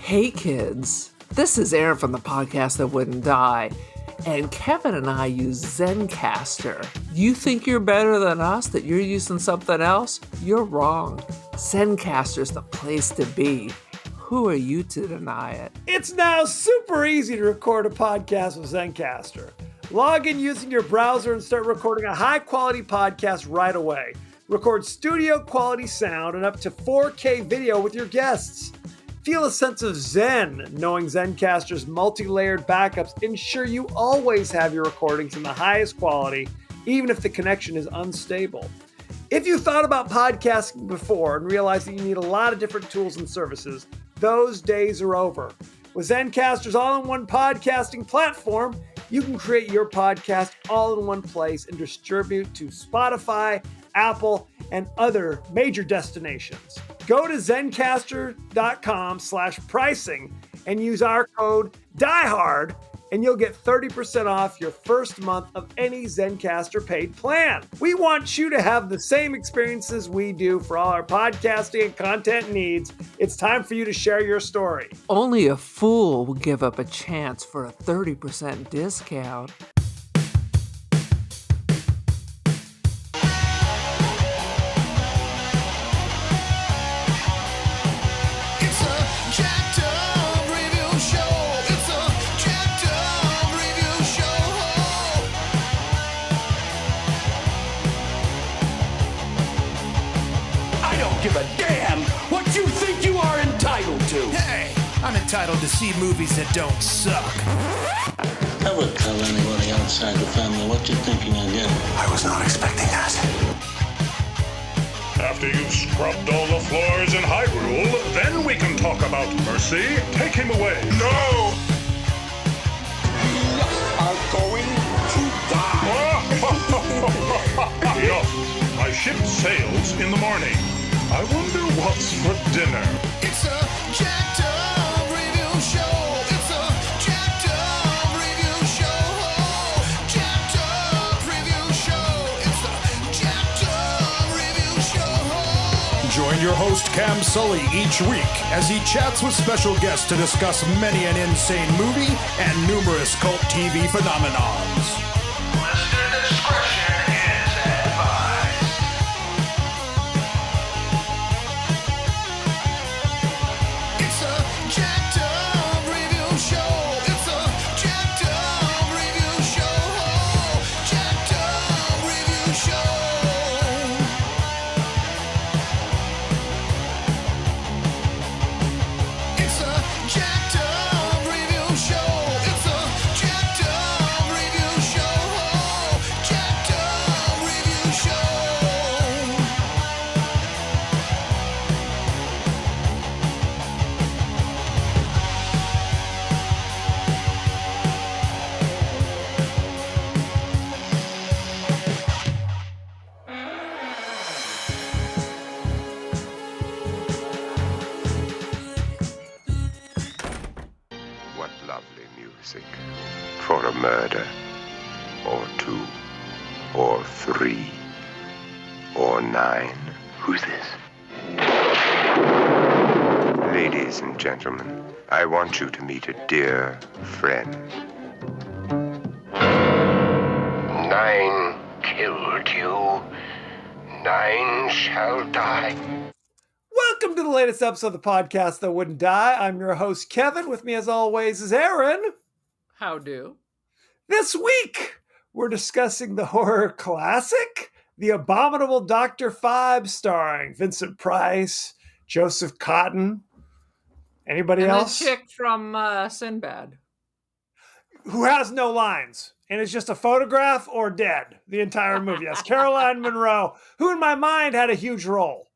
Hey kids, this is Aaron from the podcast that wouldn't die, and Kevin and I use Zencastr. You think you're better than us, that you're using something else? You're wrong. Zencastr's the place to be. Who are you to deny it? It's now super easy to record a podcast with Zencastr. Log in using your browser and start recording a high-quality podcast right away. Record studio-quality sound and up to 4K video with your guests. Feel a sense of zen knowing Zencastr's multi-layered backups ensure you always have your recordings in the highest quality, even if the connection is unstable. If you thought about podcasting before and realized that you need a lot of different tools and services, those days are over. With Zencastr's all-in-one podcasting platform, you can create your podcast all in one place and distribute to Spotify, Apple, and other major destinations. Go to zencastr.com/pricing and use our code DIEHARD and you'll get 30% off your first month of any Zencastr paid plan. We want you to have the same experiences we do for all our podcasting and content needs. It's time for you to share your story. Only a fool will give up a chance for a 30% discount. Give a damn what you think you are entitled to. Hey, I'm entitled to see movies that don't suck. Never tell anybody outside the family what you're thinking of getting. I was not expecting that. After you've scrubbed all the floors in Hyrule, then we can talk about mercy. Take him away. No! You are going to die. Enough. My ship sails in the morning. I wonder what's for dinner. It's a jacked up review show. It's a jacked up review show. Jacked up review show. It's a jacked up review show. Join your host Cam Sully each week as he chats with special guests to discuss many an insane movie and numerous cult TV phenomenons. Listener discretion is advised. It's a jacked up review show. It's a jacked up review show. Jacked up review show. It's a jacked up review show. It's a jacked up review show. Jacked up review show. What lovely music for a murder, or two, or three, or nine. Who's this? Ladies and gentlemen, I want you to meet a dear friend. 9 killed you. 9 shall die. Welcome to the latest episode of the podcast that wouldn't die. I'm your host, Kevin. With me, as always, is Aaron. How do? This week, we're discussing the horror classic, The Abominable Dr. Phibes, starring Vincent Price, Joseph Cotton. Anybody And else? the chick from Sinbad. Who has no lines and is just a photograph or dead the entire movie. Yes, Caroline Munro, who in my mind had a huge role.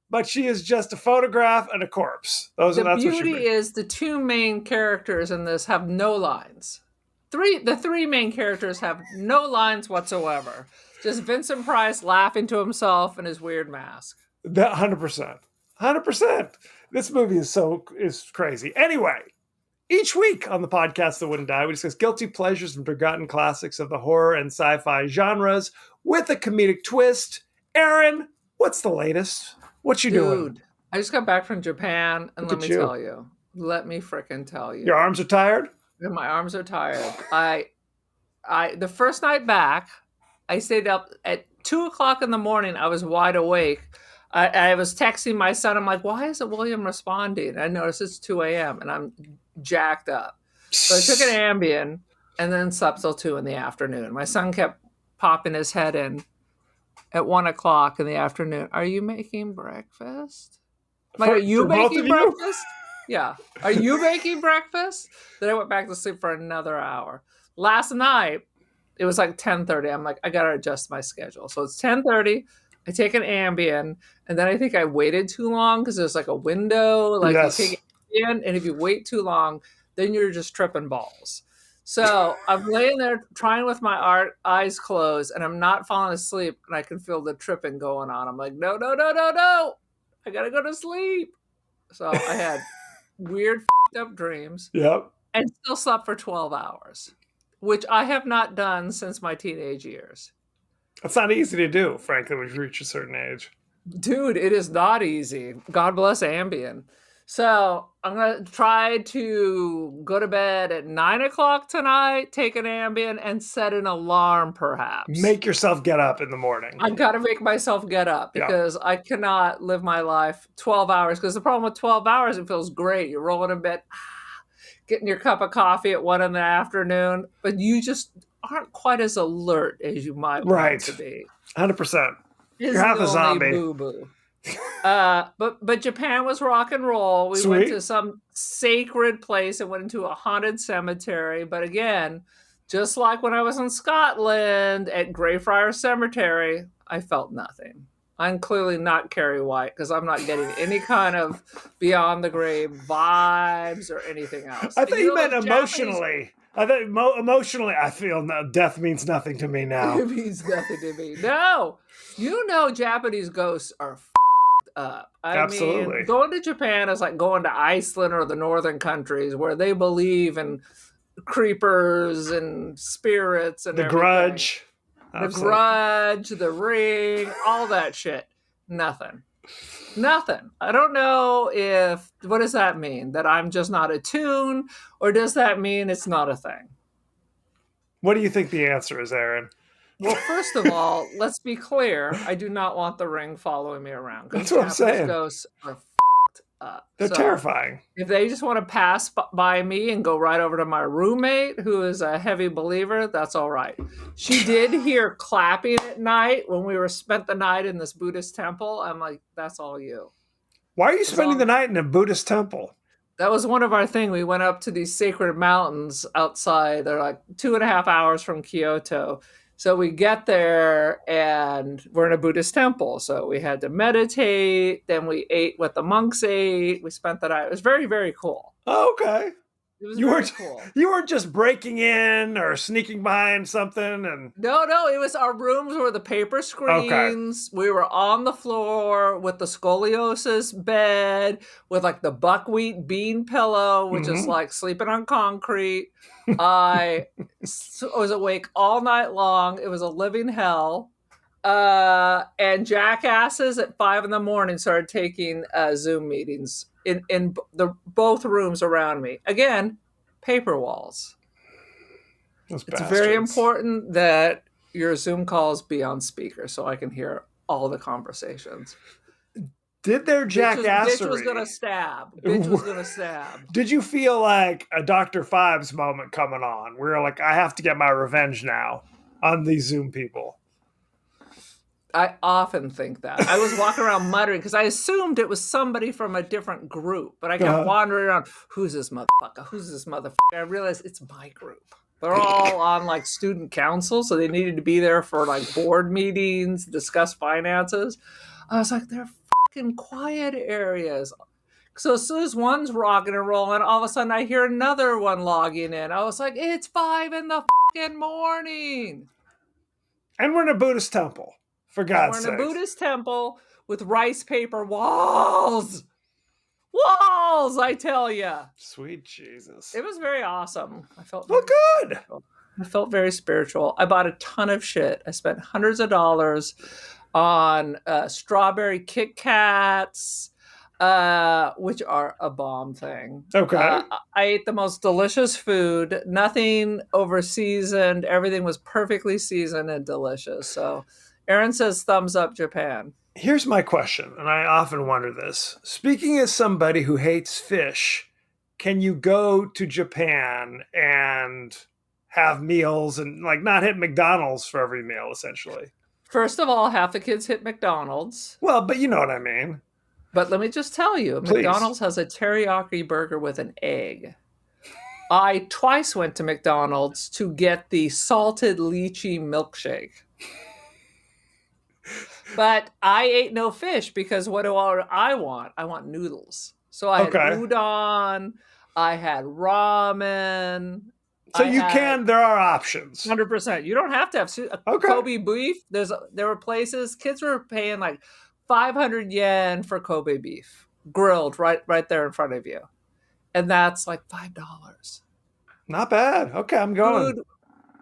But she is just a photograph and a corpse. The beauty is the two main characters in this have no lines. The three main characters have no lines whatsoever. Just Vincent Price laughing to himself in his weird mask. 100%. 100%. This movie is crazy. Anyway, each week on the podcast that wouldn't die, we discuss guilty pleasures and forgotten classics of the horror and sci-fi genres with a comedic twist. Aaron, what's the latest? What you doing? I just got back from Japan, and let me tell you, Let me frickin' tell you. Your arms are tired? And my arms are tired. The first night back, I stayed up at 2:00 in the morning. I was wide awake. I was texting my son. I'm like, why isn't William responding? I noticed it's 2 a.m. and I'm jacked up. So I took an Ambien and then slept till 2 in the afternoon. My son kept popping his head in at 1:00 in the afternoon. Are you making breakfast? Like, are you making breakfast? Yeah. Are you making breakfast? Then I went back to sleep for another hour. Last night, it was like 10:30. I'm like, I got to adjust my schedule. So it's 10:30. I take an Ambien, and then I think I waited too long because there's like a window. Like, yes. You take Ambien, and if you wait too long, then you're just tripping balls. So I'm laying there trying with my eyes closed, and I'm not falling asleep, and I can feel the tripping going on. I'm like, no. I got to go to sleep. So I had weird up dreams. Yep. And still slept for 12 hours, which I have not done since my teenage years. That's not easy to do, frankly, when you reach a certain age. Dude, it is not easy. God bless Ambien. So I'm going to try to go to bed at 9:00 tonight, take an Ambien, and set an alarm, perhaps. Make yourself get up in the morning. I've got to make myself get up because I cannot live my life 12 hours. Because the problem with 12 hours, it feels great. You're rolling in bed, getting your cup of coffee at 1 in the afternoon, but you just aren't quite as alert as you might want to be. 100%. You're half a zombie. Boo-boo. But Japan was rock and roll. We went to some sacred place and went into a haunted cemetery. But again, just like when I was in Scotland at Greyfriars Cemetery, I felt nothing. I'm clearly not Carrie White because I'm not getting any kind of beyond the grave vibes or anything else. I thought you meant emotionally. I thought emotionally, I feel death means nothing to me now. It means nothing to me. No, Japanese ghosts are up. I mean, going to Japan is like going to Iceland or the northern countries where they believe in creepers and spirits and everything. Grudge. The Grudge, The Ring, all that shit. Nothing. I don't know what does that mean? That I'm just not attuned, or does that mean it's not a thing? What do you think the answer is, Aaron? Well, first of all, let's be clear. I do not want the Ring following me around. That's what I'm saying. Ghosts are up. They're terrifying. If they just want to pass by me and go right over to my roommate, who is a heavy believer, that's all right. She did hear clapping at night when we spent the night in this Buddhist temple. I'm like, that's all you. Why are you spending the night in a Buddhist temple? That was one of our thing. We went up to these sacred mountains outside. They're like 2.5 hours from Kyoto. So we get there and we're in a Buddhist temple. So we had to meditate. Then we ate what the monks ate. We spent the night. It was very, very cool. Oh, okay. It was very cool. You weren't just breaking in or sneaking behind something and No, it was our rooms were the paper screens. Okay. We were on the floor with the scoliosis bed, with like the buckwheat bean pillow, which is like sleeping on concrete. I was awake all night long. It was a living hell. And jackasses at 5 a.m. started taking Zoom meetings in the both rooms around me. Again, paper walls. It's very important that your Zoom calls be on speaker so I can hear all the conversations. Did their jackassery... Bitch was gonna stab. Did you feel like a Dr. Phibes moment coming on? Where you're like, I have to get my revenge now on these Zoom people. I often think that. I was walking around muttering because I assumed it was somebody from a different group, but I kept wandering around. Who's this motherfucker? I realized it's my group. They're all on like student council, so they needed to be there for like board meetings, discuss finances. I was like, they're fucking quiet areas. So as soon as one's rocking and rolling, all of a sudden I hear another one logging in. I was like, it's 5 a.m. And we're in a Buddhist temple. For God's sake. We're in a Buddhist temple with rice paper walls. Walls, I tell you. Sweet Jesus. It was very awesome. I felt good. I felt very spiritual. I bought a ton of shit. I spent hundreds of dollars on strawberry Kit Kats. which are a bomb thing. Okay. I ate the most delicious food, nothing over seasoned. Everything was perfectly seasoned and delicious. So Aaron says thumbs up Japan. Here's my question, and I often wonder this. Speaking as somebody who hates fish, can you go to Japan and have meals and like not hit McDonald's for every meal, essentially? First of all, half the kids hit McDonald's. Well, but you know what I mean. But let me just tell you, Please. McDonald's has a teriyaki burger with an egg. I twice went to McDonald's to get the salted lychee milkshake. But I ate no fish because what do I want? I want noodles. So I had udon, I had ramen. So there are options. 100%. You don't have to have Kobe beef. There were places, kids were paying like 500 yen for Kobe beef, grilled right there in front of you. And that's like $5. Not bad. Okay, I'm going. Food,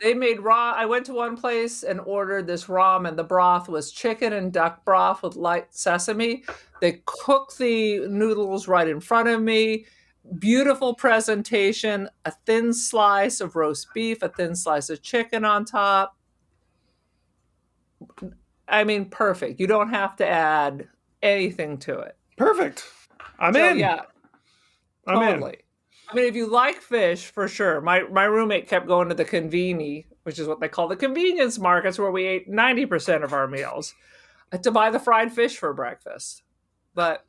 they made I went to one place and ordered this ramen. The broth was chicken and duck broth with light sesame. They cooked the noodles right in front of me. Beautiful presentation, a thin slice of roast beef, a thin slice of chicken on top. I mean, perfect. You don't have to add anything to it. Perfect. I'm in. Yeah, totally. I mean, if you like fish, for sure. My roommate kept going to the conveni, which is what they call the convenience markets, where we ate 90% of our meals, to buy the fried fish for breakfast. But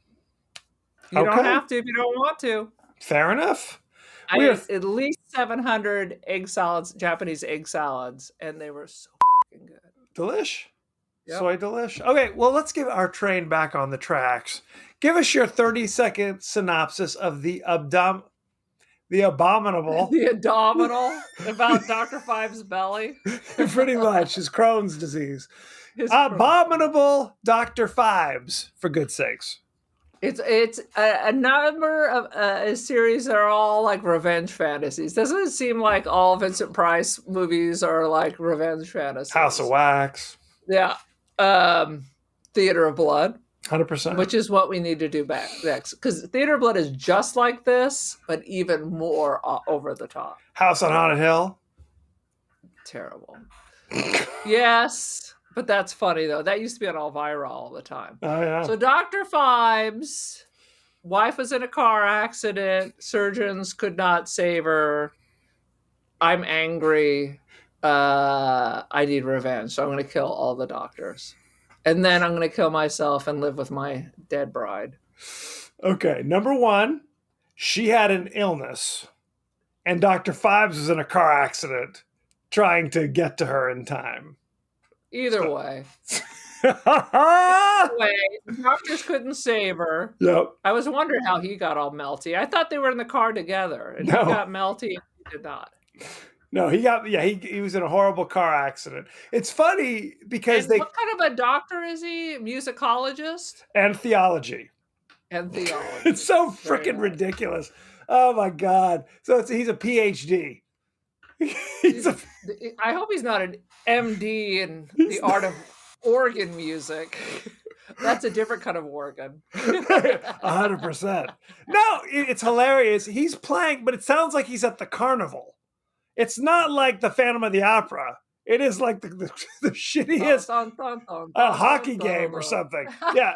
you don't have to if you don't want to. Fair enough. I ate at least 700 egg salads, Japanese egg salads, and they were so fucking good. Delish. Yep. Soy delish. Okay, well, let's get our train back on the tracks. Give us your 30-second synopsis of the abominable. The abdominal about Dr. Phibes' belly. Pretty much, his Crohn's disease. Abominable Dr. Phibes, for good sakes. It's a number of a series that are all like revenge fantasies. Doesn't it seem like all Vincent Price movies are like revenge fantasies? House of Wax. Yeah. Theater of Blood. 100%. Which is what we need to do next. Because Theater of Blood is just like this, but even more over the top. House on Haunted Hill. Terrible. Yes. But that's funny, though. That used to be on Elvira all the time. Oh, yeah. So Dr. Phibes, wife was in a car accident. Surgeons could not save her. I'm angry. I need revenge. So I'm going to kill all the doctors. And then I'm going to kill myself and live with my dead bride. Okay. Number one, she had an illness. And Dr. Phibes was in a car accident trying to get to her in time. Either way. Doctors couldn't save her. Yep. I was wondering how he got all melty. I thought they were in the car together, and he got melty and he did not. No, he was in a horrible car accident. It's funny because what kind of a doctor is he? Musicologist? And theology. It's so freaking ridiculous. Oh my God. So he's a PhD. I hope he's not an MD in the art of organ music. That's a different kind of organ. 100%. No, it's hilarious. He's playing, but it sounds like he's at the carnival. It's not like the Phantom of the Opera. It is like the shittiest hockey game or something. Yeah.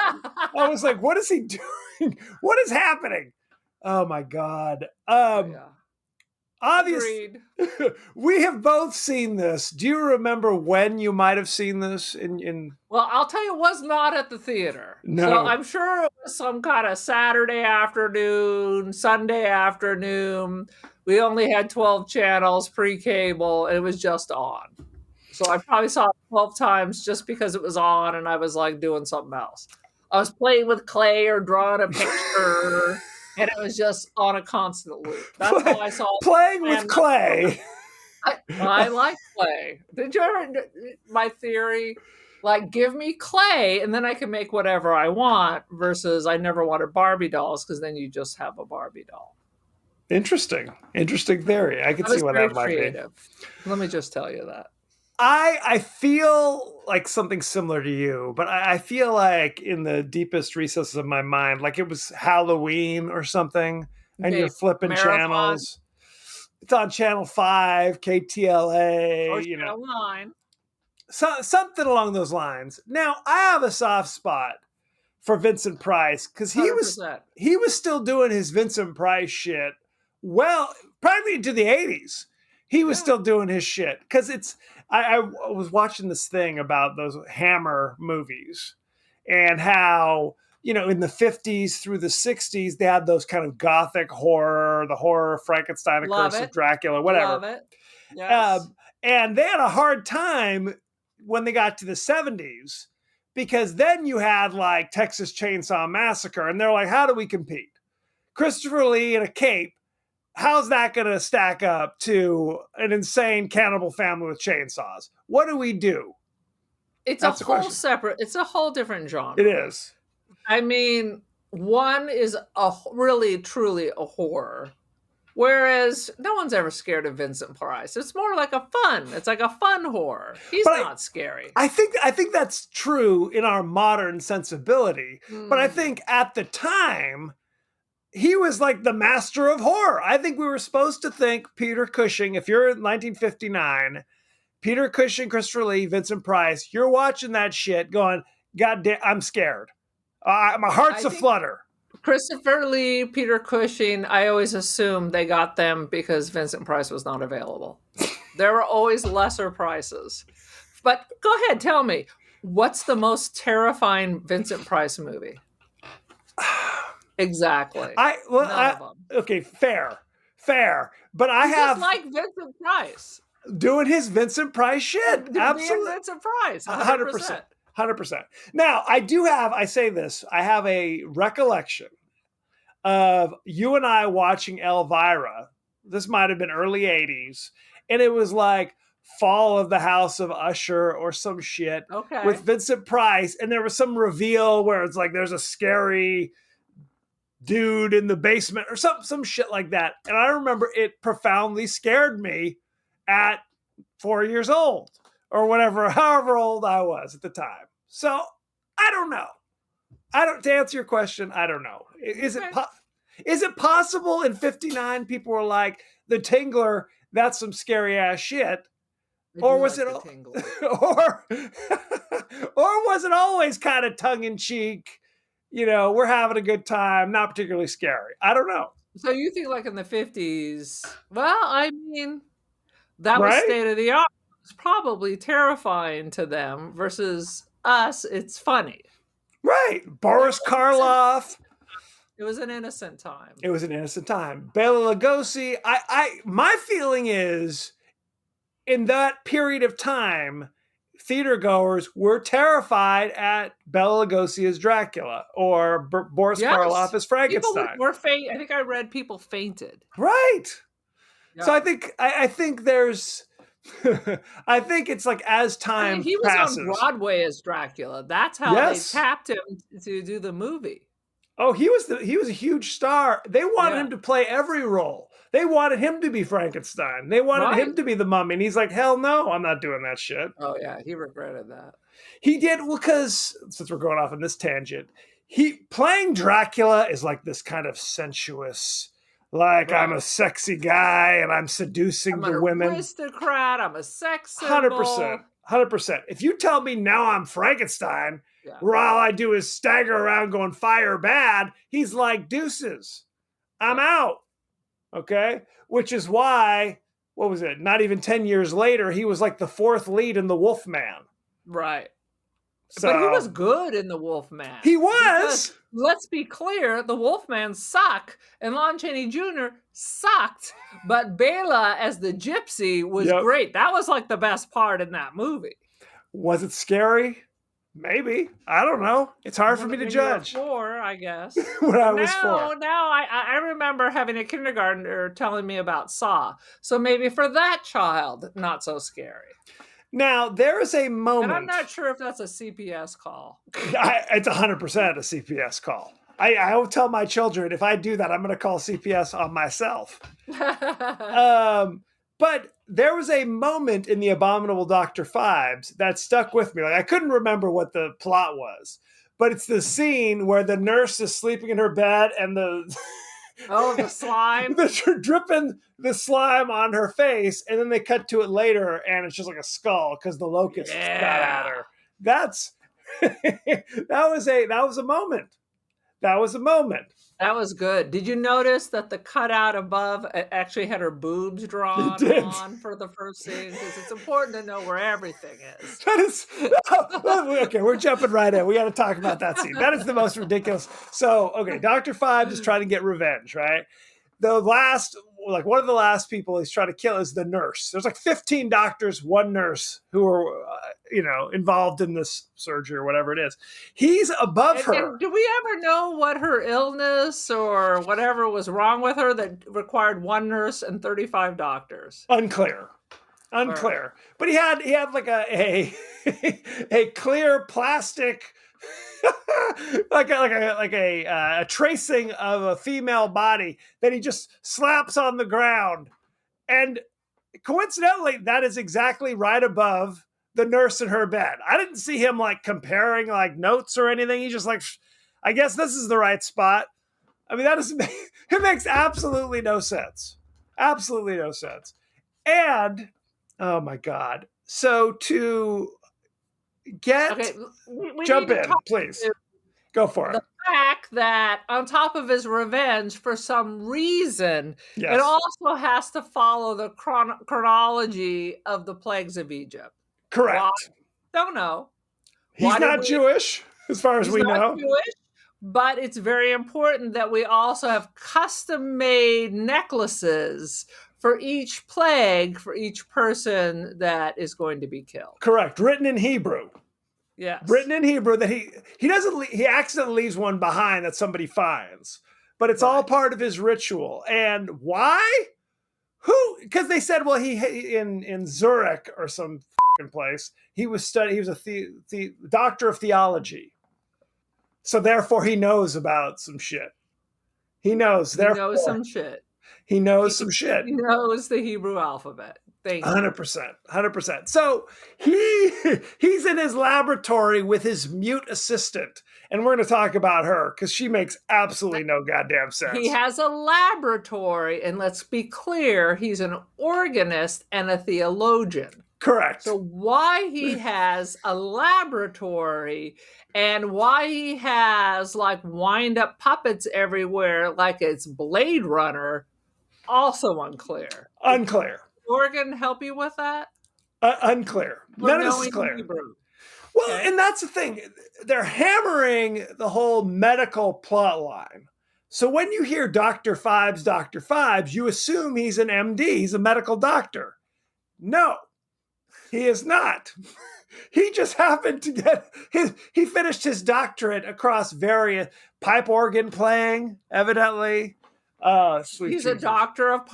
I was like, what is he doing? What is happening? Oh my God. Obviously, we have both seen this. Do you remember when you might have seen this? Well, I'll tell you, it was not at the theater. No. So I'm sure it was some kind of Saturday afternoon, Sunday afternoon. We only had 12 channels pre-cable, and it was just on. So I probably saw it 12 times just because it was on, and I was like doing something else. I was playing with clay or drawing a picture. And it was just on a constant loop. That's how I saw it. Playing with clay. I like clay. Did you ever, my theory, like give me clay and then I can make whatever I want versus I never wanted Barbie dolls because then you just have a Barbie doll. Interesting theory. I can see why that might be. Let me just tell you that. I feel like something similar to you, but I feel like in the deepest recesses of my mind, like it was Halloween or something, and you're Okay, flipping Marathon channels. It's on Channel 5, KTLA, or you know, Channel 9. something along those lines. Now, I have a soft spot for Vincent Price because 100%. he was still doing his Vincent Price shit well, probably into the 80s. He was still doing his shit because I was watching this thing about those Hammer movies and how, you know, in the 50s through the 60s, they had those kind of gothic horror, the horror of Frankenstein, the Love Curse it. of Dracula, whatever. Love it. Yes. And they had a hard time when they got to the 70s because then you had like Texas Chainsaw Massacre, and they're like, how do we compete? Christopher Lee in a cape, how's that going to stack up to an insane cannibal family with chainsaws? What do we do? It's That's a the whole question. separate, it's a whole different genre. It is. I mean, one is really, truly a horror. Whereas no one's ever scared of Vincent Price. It's more like a fun. It's like a fun horror. He's not scary. I think that's true in our modern sensibility. But I think at the time, he was like the master of horror. I think we were supposed to think Peter Cushing, if you're in 1959, Peter Cushing, Christopher Lee, Vincent Price, you're watching that shit going, God damn, I'm scared. My heart's aflutter. Christopher Lee, Peter Cushing, I always assumed they got them because Vincent Price was not available. There were always lesser prices. But go ahead, tell me, what's the most terrifying Vincent Price movie? Exactly. Okay, fair. But I have just like Vincent Price doing his Vincent Price shit. Absolutely, Vincent Price, 100%. 100%. Now, I say this, I have a recollection of you and I watching Elvira. This might have been early 80s. And it was like Fall of the House of Usher or some shit with Vincent Price. And there was some reveal where it's like there's a scary dude in the basement or some shit like that. And I remember it profoundly scared me at 4 years old or whatever, however old I was at the time. So I don't know. To answer your question, I don't know. Is it possible in 59 people were like, the Tingler, that's some scary ass shit? Or was it or was it always kind of tongue in cheek? You know, we're having a good time, not particularly scary. I don't know. So you think like in the 50s, well, I mean, that was state of the art. It's probably terrifying to them versus us. It's funny. Right. Boris Karloff. It was an innocent time. Bela Lugosi. My feeling is in that period of time, theater goers were terrified at Bela Lugosi as Dracula or Boris Karloff as Frankenstein. I think I read people fainted. Right. Yeah. So I think there's I think it's like as time he was passes. on Broadway as Dracula. That's how they tapped him to do the movie. Oh, he was a huge star. They wanted him to play every role. They wanted him to be Frankenstein. They wanted him to be the Mummy. And he's like, hell no, I'm not doing that shit. Oh, yeah. He regretted that. He did. Well, because since we're going off on this tangent, playing Dracula is like this kind of sensuous, like I'm a sexy guy and I'm seducing the women. I'm an aristocrat. I'm a sex symbol. 100%. If you tell me now I'm Frankenstein, where all I do is stagger around going fire bad, he's like, deuces. I'm out. Okay? Which is why, what was it? Not even 10 years later, he was like the fourth lead in The Wolfman. Right. So, but he was good in The Wolfman. He was. Because, let's be clear, The Wolfman sucked, and Lon Chaney Jr. sucked, but Bela as the gypsy was great. That was like the best part in that movie. Was it scary? Maybe. I don't know. It's hard for me to judge. You were 4, I guess. When I was 4. Now I remember having a kindergartner telling me about Saw. So maybe for that child, not so scary. Now, there is a moment. And I'm not sure if that's a CPS call. It's 100% a CPS call. I will tell my children, if I do that, I'm going to call CPS on myself. But there was a moment in the Abominable Dr. Phibes that stuck with me. Like, I couldn't remember what the plot was, but it's the scene where the nurse is sleeping in her bed and the the slime. they're dripping the slime on her face, and then they cut to it later, and it's just like a skull because the locust got at her. That's that was a moment. That was a moment. That was good. Did you notice that the cutout above actually had her boobs drawn on for the first scene? Because it's important to know where everything is. That is okay. We're jumping right in. We got to talk about that scene. That is the most ridiculous. So, okay, Dr. Phibes is trying to get revenge, right? One of the last people he's trying to kill is the nurse. There's like 15 doctors, one nurse who are, involved in this surgery or whatever it is. He's above her. And do we ever know what her illness or whatever was wrong with her that required one nurse and 35 doctors? Unclear. Right. But he had like a clear plastic like a tracing of a female body that he just slaps on the ground, and coincidentally that is exactly right above the nurse in her bed. I didn't see him like comparing like notes or anything. He's just like, I guess this is the right spot. I mean, it makes absolutely no sense. Absolutely no sense. And oh my God. So to get jump in, please. Go for it. The fact that on top of his revenge, for some reason, it also has to follow the chronology of the plagues of Egypt. Correct. Why? Don't know. He's not Jewish, as far as we know. Jewish, but it's very important that we also have custom-made necklaces for each plague, for each person that is going to be killed. Correct. Written in Hebrew. Yes. Written in Hebrew that he accidentally leaves one behind that somebody finds. But it's all part of his ritual. And why? Because they said, well, he in Zurich or some place, he was a doctor of theology. So therefore he knows about some shit. He knows some shit. He knows some shit. He knows the Hebrew alphabet. 100%. So he's in his laboratory with his mute assistant, and we're going to talk about her because she makes absolutely no goddamn sense. He has a laboratory, and let's be clear, he's an organist and a theologian. Correct. So why he has a laboratory and why he has like wind-up puppets everywhere like it's Blade Runner, also unclear. Unclear. Organ help you with that? Unclear. None of this is clear. Hebrew. Well, and that's the thing. They're hammering the whole medical plot line. So when you hear Dr. Phibes, you assume he's an MD. He's a medical doctor. No, he is not. He just happened to get he finished his doctorate across various pipe organ playing, evidently. Sweet He's Jesus. a doctor of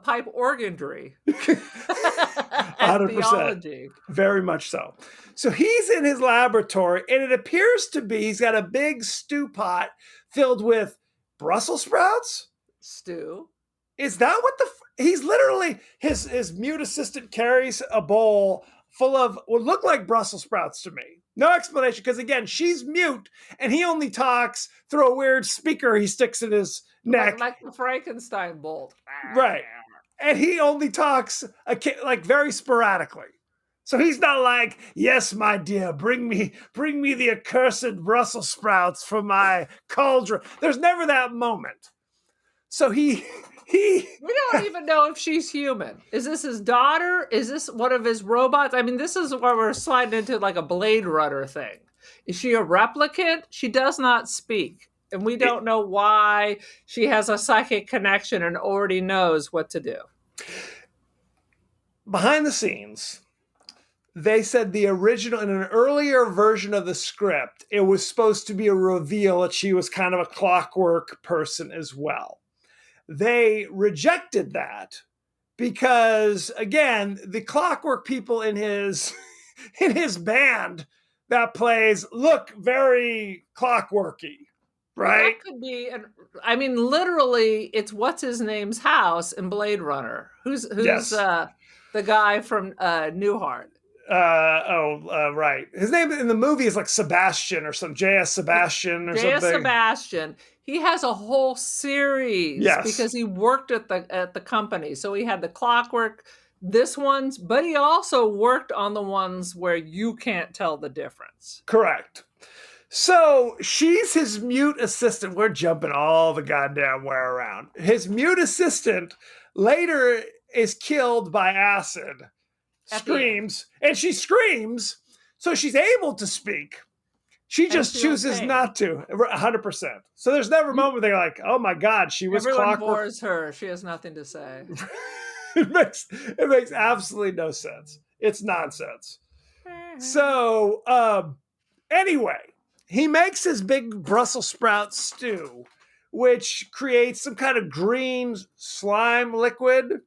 pipe organry. 100%. Theology. Very much so. So he's in his laboratory, and it appears to be he's got a big stew pot filled with Brussels sprouts. Stew. Is that what he's literally, his mute assistant carries a bowl full of what look like Brussels sprouts to me. No explanation, because again, she's mute, and he only talks through a weird speaker he sticks in his neck. Like the Frankenstein bolt. Right. And he only talks like very sporadically. So he's not like, yes, my dear, bring me the accursed Brussels sprouts from my cauldron. There's never that moment. So we don't even know if she's human. Is this his daughter? Is this one of his robots? I mean, this is where we're sliding into like a Blade Runner thing. Is she a replicant? She does not speak. And we don't know why she has a psychic connection and already knows what to do. Behind the scenes, they said in an earlier version of the script, it was supposed to be a reveal that she was kind of a clockwork person as well. They rejected that because, again, the clockwork people in his band that plays look very clockworky, right? That could be I mean, literally, it's what's his name's house in Blade Runner. Who's Yes. the guy from Newhart? Right. His name in the movie is like Sebastian or some J.S. Sebastian or J.S. something. Sebastian. He has a whole series because he worked at the company. So he had the Clockwork, this one's, but he also worked on the ones where you can't tell the difference. Correct. So she's his mute assistant. We're jumping all the goddamn way around. His mute assistant later is killed by acid. Screams, and she screams, so she's able to speak. She just chooses not to, 100%. So there's never a moment they're like, "Oh my God, she was Everyone Clockwork." bores her. She has nothing to say. it makes absolutely no sense. It's nonsense. So anyway, he makes his big Brussels sprout stew, which creates some kind of green slime liquid,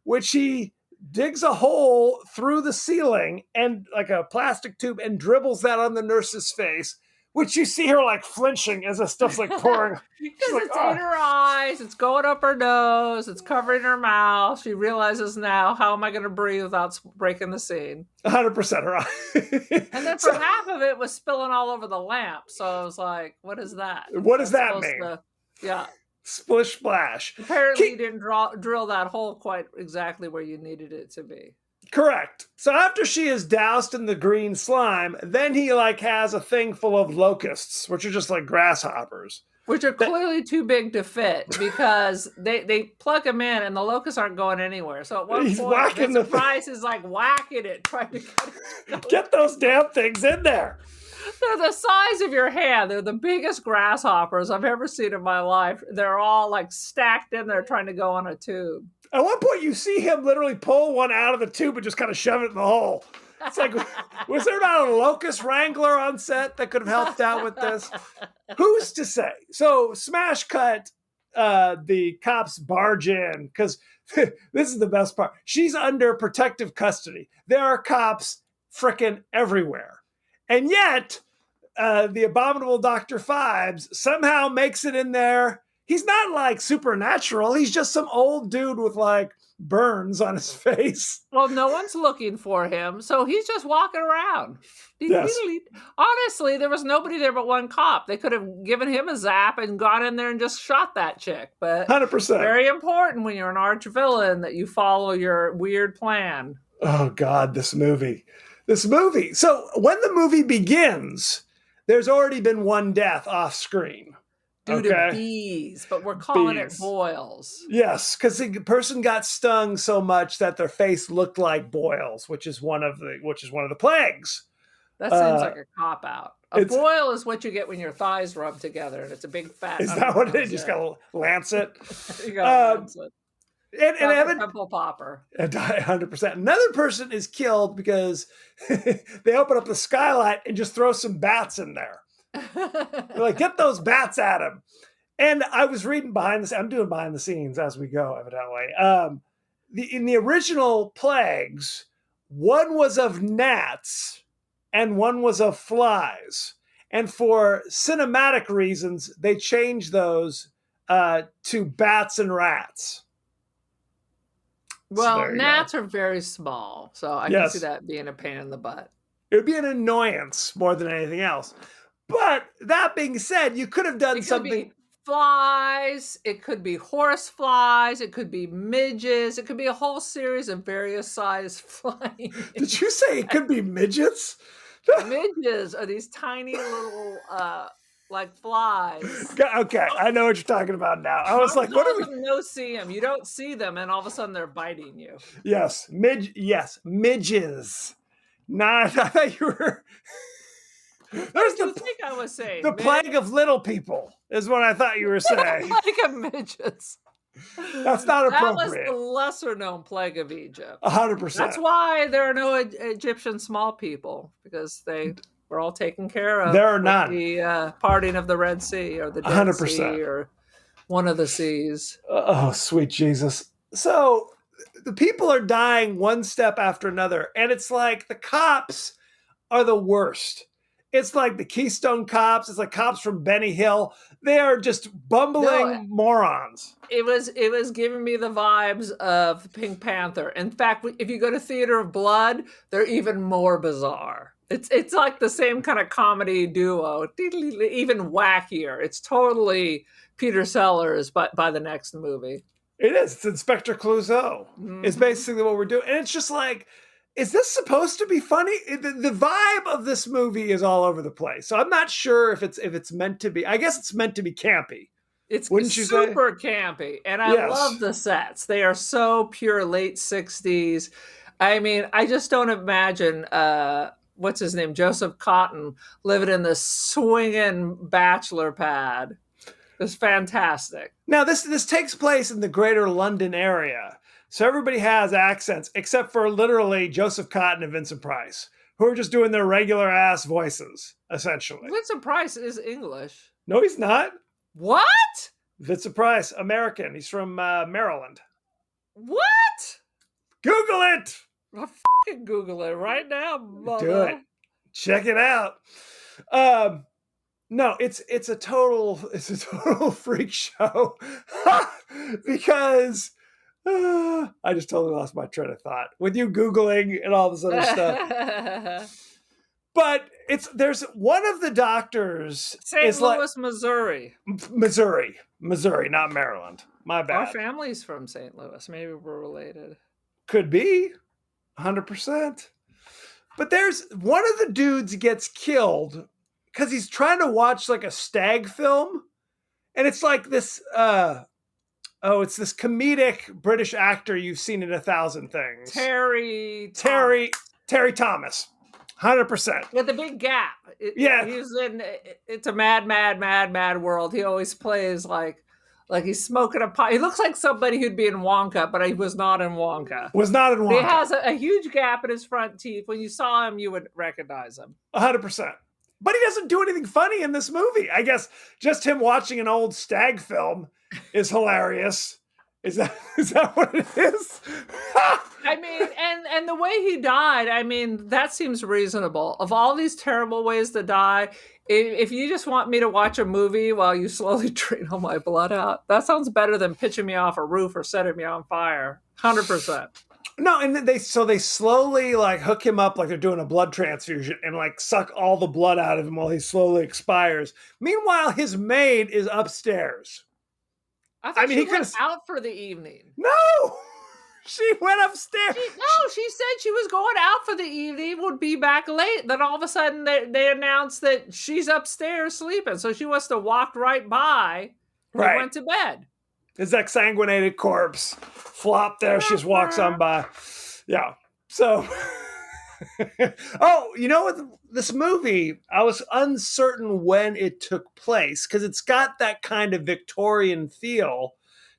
which he digs a hole through the ceiling and like a plastic tube and dribbles that on the nurse's face, which you see her like flinching as the stuff's like pouring. Because it's in her eyes, it's going up her nose, it's covering her mouth. She realizes now, how am I going to breathe without breaking the scene? 100% her eye. And then for half of it was spilling all over the lamp. So I was like, what is that? What does that mean? Yeah. Splish splash. Apparently you didn't drill that hole quite exactly where you needed it to be. Correct. So after she is doused in the green slime, then he like has a thing full of locusts, which are just like grasshoppers. Which are clearly too big to fit because they plug them in and the locusts aren't going anywhere. So at one point, the Surprise is like whacking it, trying to get those damn things in there. They're the size of your hand. They're the biggest grasshoppers I've ever seen in my life. They're all like stacked in there trying to go on a tube. At one point, you see him literally pull one out of the tube and just kind of shove it in the hole. It's like, was there not a locust wrangler on set that could have helped out with this? Who's to say? So smash cut, the cops barge in because this is the best part. She's under protective custody. There are cops frickin' everywhere. And yet, the Abominable Dr. Phibes somehow makes it in there. He's not like supernatural. He's just some old dude with like burns on his face. Well, no one's looking for him, so he's just walking around. Yes. Honestly, there was nobody there but one cop. They could have given him a zap and gone in there and just shot that chick. But 100%. Very important when you're an arch villain that you follow your weird plan. Oh, God, this movie. So when the movie begins, there's already been one death off screen. Due to bees, but we're calling it boils. Yes, because the person got stung so much that their face looked like boils, which is one of the plagues. That seems like a cop out. A boil is what you get when your thighs rub together, and it's a big fat. Is that what it is? You just gotta lance it. You gotta lance it. And Evan, Temple popper. 100%. Another person is killed because they open up the skylight and just throw some bats in there. They're like, get those bats at him. And I was reading I'm doing behind the scenes as we go, evidently. In the original plagues, one was of gnats and one was of flies. And for cinematic reasons, they changed those to bats and rats. Well, so gnats are very small, so I can see that being a pain in the butt. It would be an annoyance more than anything else. But that being said, you could have done something. Flies, it could be horse flies, it could be midges, it could be a whole series of various size flying. Did you say it could be midgets? Midges are these tiny little like flies. Okay, I know what you're talking about now. I was like, what are we? No, see them. You don't see them, and all of a sudden they're biting you. Yes, midges. Not. I thought you were. What do you think I was saying? The plague of little people is what I thought you were saying. The plague of midgets. That's not appropriate. That was the lesser known plague of Egypt. 100%. That's why there are no Egyptian small people, because they were all taken care of. There are none. The parting of the Red Sea or the Dead 100%. Sea or one of the seas. Oh, sweet Jesus. So the people are dying one step after another. And it's like the cops are the worst. It's like the Keystone Cops. It's like cops from Benny Hill. They are just bumbling morons. It was giving me the vibes of Pink Panther. In fact, if you go to Theater of Blood, they're even more bizarre. It's like the same kind of comedy duo, even wackier. It's totally Peter Sellers by the next movie. It is. It's Inspector Clouseau. It's basically what we're doing. And it's just like, is this supposed to be funny? The vibe of this movie is all over the place. So I'm not sure if it's meant to be. I guess it's meant to be campy. It's Wouldn't you super campy. And I love the sets. They are so pure late 60s. I mean, I just don't imagine what's his name? Joseph Cotton living in this swinging bachelor pad. It's fantastic. Now, this takes place in the greater London area. So everybody has accents, except for literally Joseph Cotton and Vincent Price, who are just doing their regular ass voices, essentially. Vincent Price is English. No, he's not. What? Vincent Price, American. He's from Maryland. What? Google it! I'll fucking Google it right now, mother. Do it. Check it out. No, it's a total freak show because I just totally lost my train of thought with you Googling and all this other stuff. But there's one of the doctors St. Louis, Missouri. Missouri, not Maryland. My bad. Our family's from St. Louis. Maybe we're related. Could be 100%. But there's one of the dudes gets killed because he's trying to watch like a stag film. And it's like this, it's this comedic British actor you've seen in 1,000 things. Terry Thomas. 100%. With a big gap. He's in, it's a mad world. He always plays like he's smoking a pipe. He looks like somebody who'd be in Wonka, but he was not in Wonka. He has a huge gap in his front teeth. When you saw him, you would recognize him. 100%. But he doesn't do anything funny in this movie. I guess just him watching an old stag film is hilarious. Is that what it is? I mean, and the way he died, I mean, that seems reasonable. Of all these terrible ways to die, if you just want me to watch a movie while you slowly drain all my blood out, that sounds better than pitching me off a roof or setting me on fire. 100%. No, and they slowly like hook him up like they're doing a blood transfusion and like suck all the blood out of him while he slowly expires. Meanwhile, his maid is upstairs. I thought he went out for the evening. No! She went upstairs. She said she was going out for the evening, would be back late. Then all of a sudden they announced that she's upstairs sleeping. So she must have walked right by and went to bed. His exsanguinated corpse flopped there. She just walks on by. Yeah. So, you know what? This movie, I was uncertain when it took place because it's got that kind of Victorian feel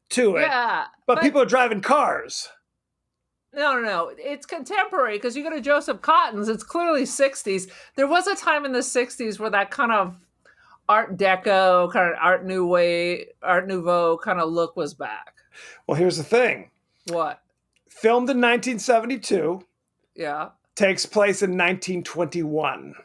to it. Yeah. But people are driving cars. No. It's contemporary because you go to Joseph Cotton's. It's clearly 60s. There was a time in the 60s where that kind of Art Deco, kind of Art Nouveau kind of look was back. Well, here's the thing. What? Filmed in 1972. Yeah. Takes place in 1921.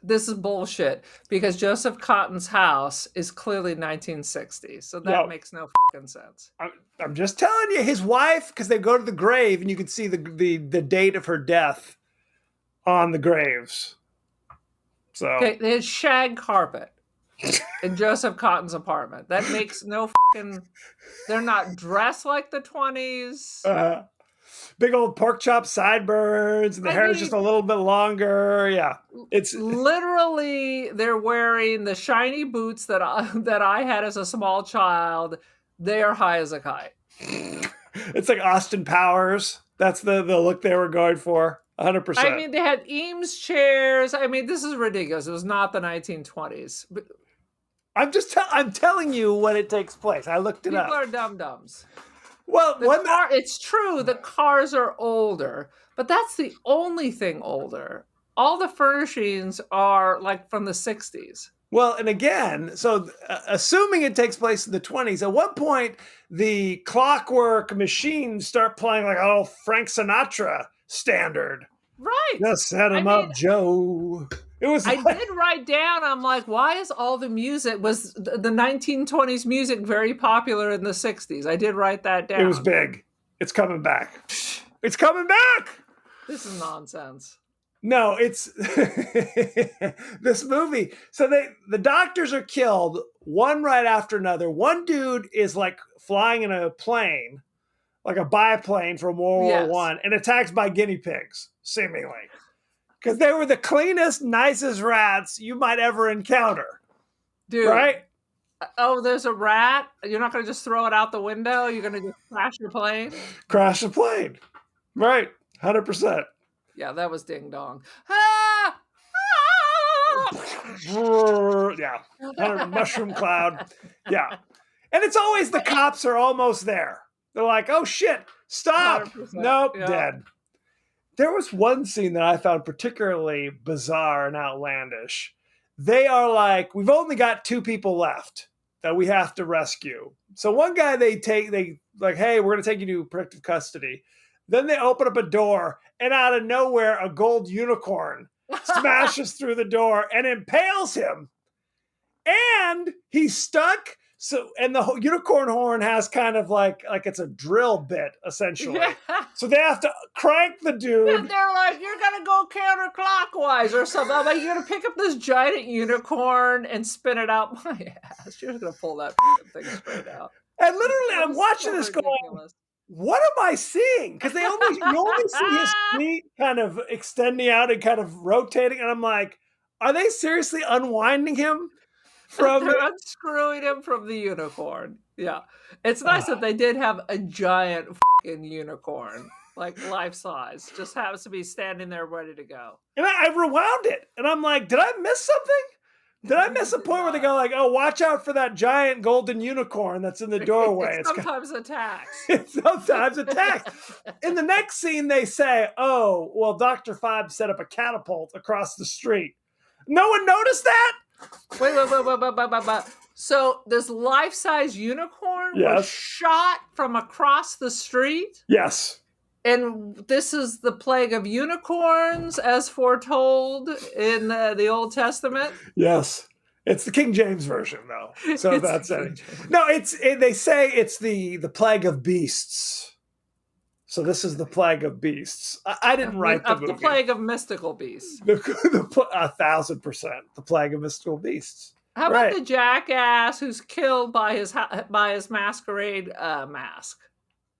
This is bullshit because Joseph Cotton's house is clearly 1960s. So that makes no fucking sense. I'm just telling you, his wife, because they go to the grave and you can see the date of her death on the graves. So okay, they had shag carpet in Joseph Cotton's apartment. That makes no fucking... They're not dressed like the 20s. Big old pork chop sideburns, and the hair is just a little bit longer. Yeah, it's literally they're wearing the shiny boots that I had as a small child. They are high as a kite. It's like Austin Powers. That's the look they were going for. 100%. I mean, they had Eames chairs. I mean, this is ridiculous. It was not the 1920s. But I'm telling you when it takes place. I looked it up. People are dum-dums. Well, it's true, the cars are older, but that's the only thing older. All the furnishings are like from the 60s. Well, and again, so assuming it takes place in the 20s, at one point, the clockwork machines start playing like Frank Sinatra standard. Right. Just set him up, Joe. It was. I did write down, I'm like, why is all the music, was the 1920s music very popular in the 60s? I did write that down. It was big. It's coming back. It's coming back. This is nonsense. No, it's this movie. So the doctors are killed one right after another. One dude is like flying in a plane, like a biplane from World War One, and attacked by guinea pigs, seemingly. Because they were the cleanest, nicest rats you might ever encounter. Dude. Right? Oh, there's a rat? You're not going to just throw it out the window? You're going to just crash your plane? Crash the plane. Right. 100%. Yeah, that was ding dong. Ah! Yeah. Mushroom cloud. Yeah. And it's always the cops are almost there. They're like, oh shit, stop. Nope, dead. There was one scene that I found particularly bizarre and outlandish. They are like, we've only got 2 people left that we have to rescue. So one guy they like, hey, we're going to take you to protective custody. Then they open up a door, and out of nowhere, a gold unicorn smashes through the door and impales him. And he's stuck. So, and the unicorn horn has kind of like it's a drill bit, essentially. Yeah. So they have to crank the dude. And they're like, you're going to go counterclockwise or something. I'm like, you're going to pick up this giant unicorn and spin it out my ass. You're just going to pull that thing straight out. And literally, I'm watching this going, what am I seeing? Because you only see his feet kind of extending out and kind of rotating. And I'm like, are they seriously unwinding him? They're unscrewing him from the unicorn. Yeah. It's nice that they did have a giant fucking unicorn, like life size. Just happens to be standing there ready to go. And I rewound it. And I'm like, did I miss something? Did I miss a point where they go like, oh, watch out for that giant golden unicorn that's in the doorway? It sometimes attacks. It sometimes attacks. In the next scene, they say, oh, well, Dr. Phibes set up a catapult across the street. No one noticed that? Wait. So this life-size unicorn was shot from across the street? Yes. And this is the plague of unicorns as foretold in the Old Testament? Yes. It's the King James version, though. So that's it. No, they say it's the plague of beasts. So this is the plague of beasts. I didn't write the movie. The plague of mystical beasts. 1,000%. The plague of mystical beasts. How about the jackass who's killed by his masquerade mask?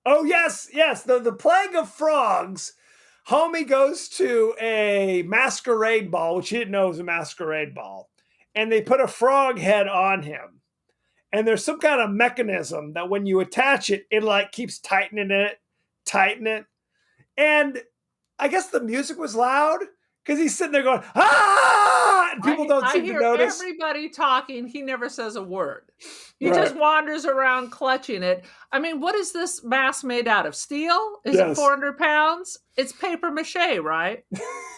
Oh, yes. The plague of frogs. Homie goes to a masquerade ball, which he didn't know was a masquerade ball. And they put a frog head on him. And there's some kind of mechanism that when you attach it, it like keeps tightening it. And I guess the music was loud because he's sitting there going, ah! And people don't seem to notice. Everybody talking. He never says a word. He just wanders around clutching it. I mean, what is this mask made out of? Steel? Is it 400 pounds? It's paper mache, right?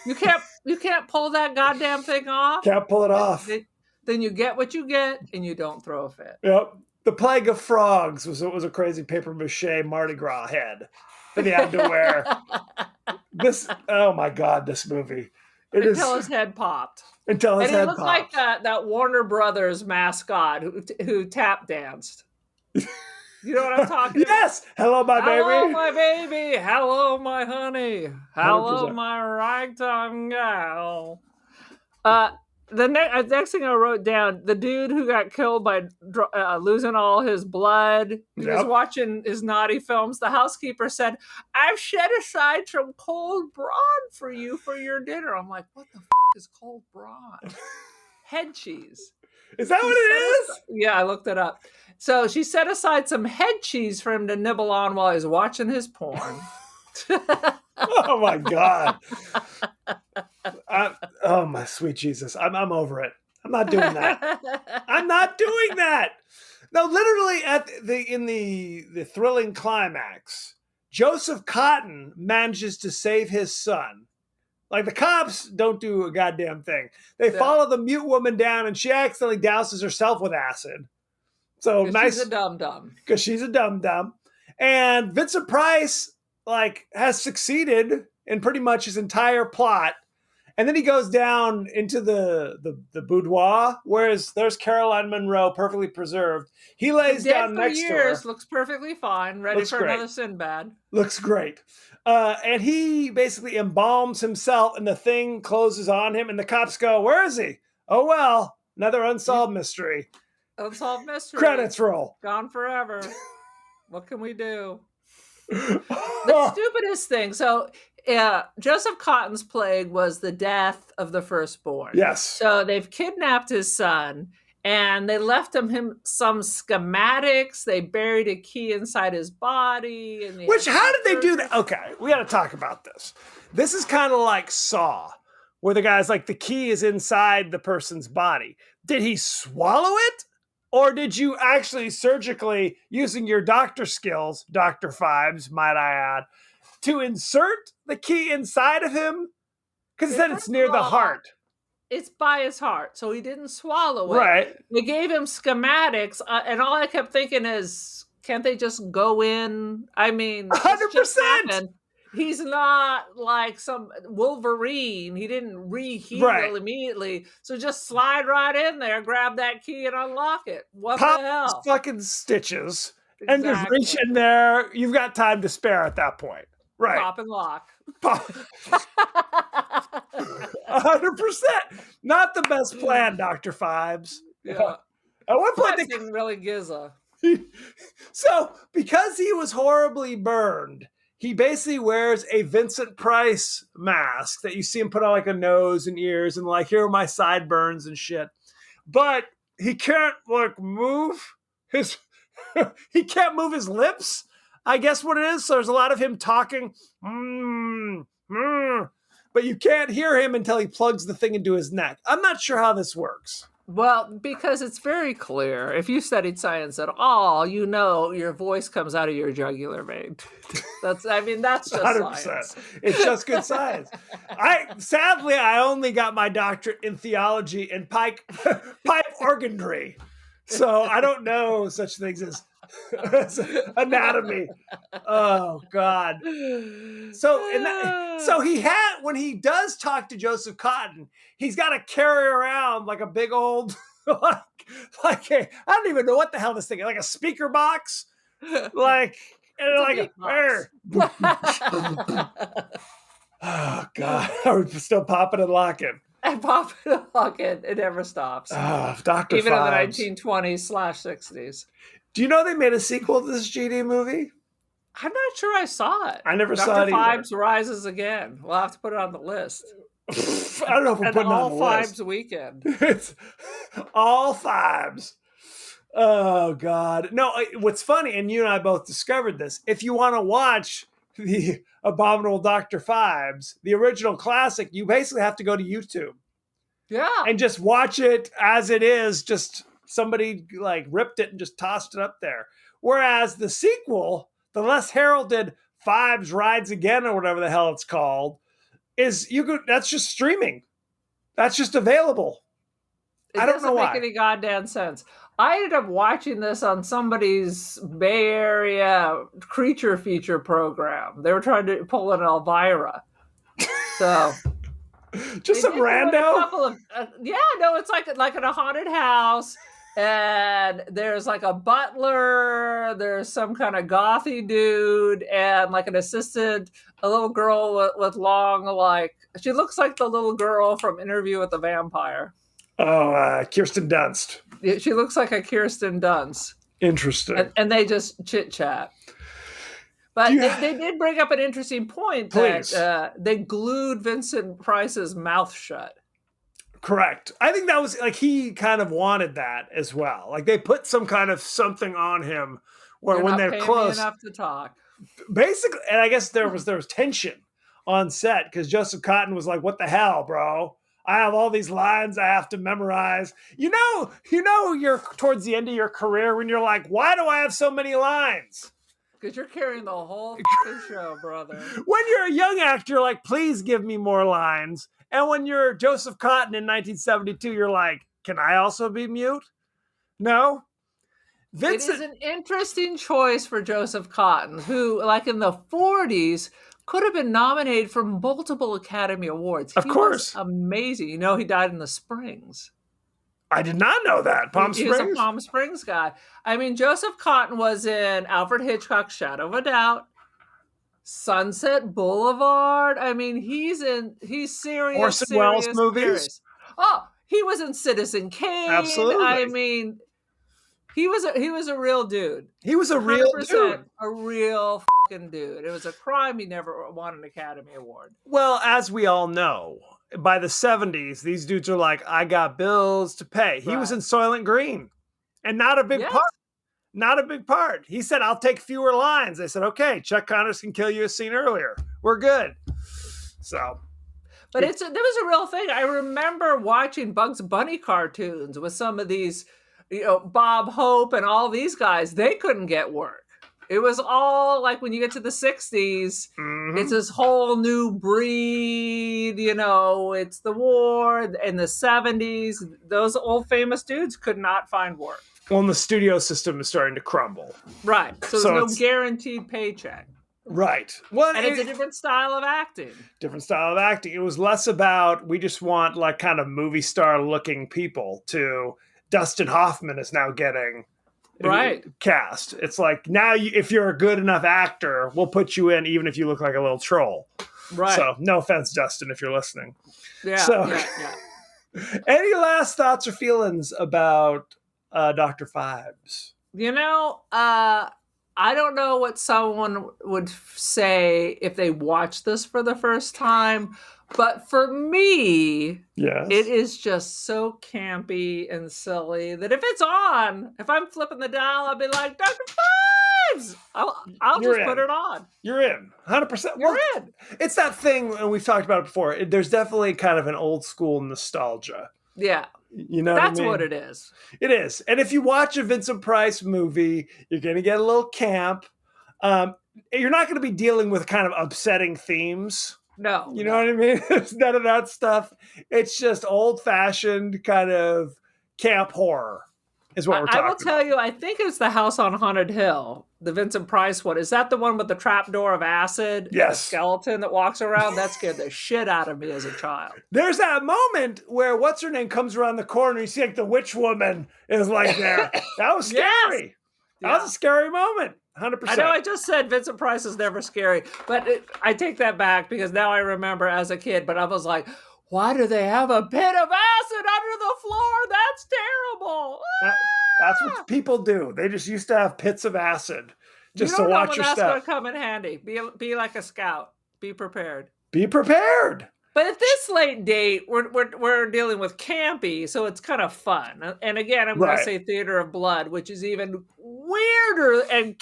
You can't pull that goddamn thing off. Can't pull it off. Then you get what you get and you don't throw a fit. Yep. The plague of frogs was a crazy paper mache Mardi Gras head that he had to wear. Oh my God, this movie. Until his head popped. And he looked like that Warner Brothers mascot who tap danced. You know what I'm talking about? Yes! Hello, my baby. Hello, my baby. Hello, my honey. Hello, 100%. My ragtime gal. The next thing I wrote down, the dude who got killed by losing all his blood, he was watching his naughty films. The housekeeper said, I've set aside some cold brawn for you for your dinner. I'm like, what the is cold brawn? Head cheese. Is that what it is? Yeah, I looked it up. So she set aside some head cheese for him to nibble on while he's watching his porn. Oh my God. Oh my sweet Jesus. I'm over it. I'm not doing that. I'm not doing that. No, literally in the thrilling climax, Joseph Cotton manages to save his son. Like the cops don't do a goddamn thing. They follow the mute woman down and she accidentally douses herself with acid. So nice. She's a dum-dum. Because she's a dum-dum. And Vincent Price has succeeded in pretty much his entire plot. And then he goes down into the boudoir, whereas there's Caroline Monroe, perfectly preserved. He lays Dead down for next years, to her. looks perfectly fine, ready Looks for great. another Sinbad. Looks great. And he basically embalms himself, and the thing closes on him, and the cops go, "Where is he?" "Oh, well, another unsolved mystery." Unsolved mystery. Credits roll. Gone forever. What can we do? The stupidest thing. So, Joseph Cotton's plague was the death of the firstborn. Yes. So they've kidnapped his son, and they left him some schematics. They buried a key inside his body. And Which, how did they do that? Okay, we got to talk about this. This is kind of like Saw, where the guy's like, the key is inside the person's body. Did he swallow it? Or did you actually surgically, using your doctor skills, Dr. Phibes, might I add, to insert the key inside of him? Because then it's near the heart. It's by his heart, so he didn't swallow it. Right. They gave him schematics, and all I kept thinking is, can't they just go in? I mean, 100%. He's not like some Wolverine. He didn't reheal immediately. So just slide right in there, grab that key, and unlock it. What Pop the hell? fucking stitches. And just reach in there. You've got time to spare at that point. Right. Pop and lock. 100%. Not the best plan, Dr. Phibes. Yeah. At one point, they didn't really giza. So, because he was horribly burned, he basically wears a Vincent Price mask that you see him put on like a nose and ears and like, here are my sideburns and shit. But he can't like move his, he can't move his lips. I guess what it is. So there's a lot of him talking, but you can't hear him until he plugs the thing into his neck. I'm not sure how this works. Well, because it's very clear. If you studied science at all, you know your voice comes out of your jugular vein. That's just 100%. Science. It's just good science. Sadly, I only got my doctorate in theology and pipe organry. So I don't know such things as anatomy. Oh God. So he had, when he does talk to Joseph Cotton, he's got to carry around like a big old I don't even know what the hell this thing is, like a speaker box, like oh God, are we still popping and locking? And popping and locking, it never stops. Dr. Even Phibes. in the 1920s/60s. Do you know they made a sequel to this GD movie? I'm not sure I saw it. I never saw it either. Dr. Phibes Rises Again. We'll have to put it on the list. I don't know if we're putting it on the list. All Phibes weekend. It's all Phibes. Oh, God. No, what's funny, and you and I both discovered this, if you want to watch the Abominable Dr. Phibes, the original classic, you basically have to go to YouTube. Yeah. And just watch it as it is, just somebody like ripped it and just tossed it up there. Whereas the sequel, the less heralded Phibes Rides Again or whatever the hell it's called, that's just streaming. That's just available. I don't know why. It doesn't make any goddamn sense. I ended up watching this on somebody's Bay Area creature feature program. They were trying to pull an Elvira. So just some rando. It's like in a haunted house, and there's like a butler, there's some kind of gothy dude, and like an assistant, a little girl with long, she looks like the little girl from Interview with the Vampire. Oh, Kirsten Dunst. She looks like a Kirsten Dunst. Interesting. And they just chit chat. But they did bring up an interesting point that they glued Vincent Price's mouth shut. Correct. I think that was he kind of wanted that as well. Like they put some kind of something on him where when they're close, enough to talk. Basically, and I guess there was tension on set because Joseph Cotton was like, "What the hell, bro? I have all these lines I have to memorize." You know, you're towards the end of your career when you're like, "Why do I have so many lines?" Because you're carrying the whole show, brother. When you're a young actor, you're like, please give me more lines. And when you're Joseph Cotton in 1972, you're like, can I also be mute? No. Vincent. It is an interesting choice for Joseph Cotton, who, like in the 40s, could have been nominated for multiple Academy Awards. Of course. Was amazing. You know, he died in the Springs. I did not know that. Palm He was Springs? a Palm Springs guy. I mean, Joseph Cotton was in Alfred Hitchcock's Shadow of a Doubt, Sunset Boulevard. I mean, he's serious. Orson Welles movies? Serious. Oh, he was in Citizen Kane. Absolutely. I mean, he was a real dude. He was a real 100% dude. A real fucking dude. It was a crime he never won an Academy Award. Well, as we all know, by the 70s, these dudes are like, I got bills to pay. He was Right. in Soylent Green, and not a big Yes. part. Not a big part. He said, I'll take fewer lines. They said, okay, Chuck Connors can kill you a scene earlier. We're good. So, But there was a real thing. I remember watching Bugs Bunny cartoons with some of these, Bob Hope and all these guys. They couldn't get work. It was all like when you get to the 60s, it's this whole new breed, it's the war. In the 70s, those old famous dudes could not find work. well, and the studio system is starting to crumble. Right. So So there's it's- no guaranteed paycheck. Right. Well, And it's a different style of acting. different style of acting. It was less about, we just want like kind of movie star looking people, to Dustin Hoffman is now getting Right. cast. It's like, now if you're a good enough actor, we'll put you in even if you look like a little troll. Right. So no offense, Dustin, if you're listening. yeah. so- Yeah. Any last thoughts or feelings about Dr. Phibes? I don't know what someone would say if they watched this for the first time, but for me, Yes. it is just so campy and silly that if it's on, if I'm flipping the dial, I'll be like, Dr. Phibes! I'll You're just put in. it on. You're in. 100%. You're in. It's that thing, and we've talked about it before. There's definitely kind of an old school nostalgia. Yeah, You know that's what I mean? what it is. It is. And if you watch a Vincent Price movie, you're going to get a little camp. You're not going to be dealing with kind of upsetting themes. No. You know what I mean? It's none of that stuff. It's just old-fashioned kind of camp horror is what we're talking I will tell about. you, I think it's the House on Haunted Hill, the Vincent Price one. Is that the one with the trapdoor of acid? and Yes. The skeleton that walks around? That scared the shit out of me as a child. There's that moment where what's-her-name comes around the corner. You see like the witch woman is like there. That was scary. Yes. That was a scary moment. 100%. I know I just said Vincent Price is never scary, but I take that back because now I remember as a kid, but I was like, why do they have a pit of acid under the floor? That's terrible. That's what people do. They just used to have pits of acid just you to don't know watch when your that's going to step. come in handy. Be like a scout. Be prepared. Be prepared. But at this late date, we're dealing with campy, so it's kind of fun. And again, I'm going Right. to say Theater of Blood, which is even weirder and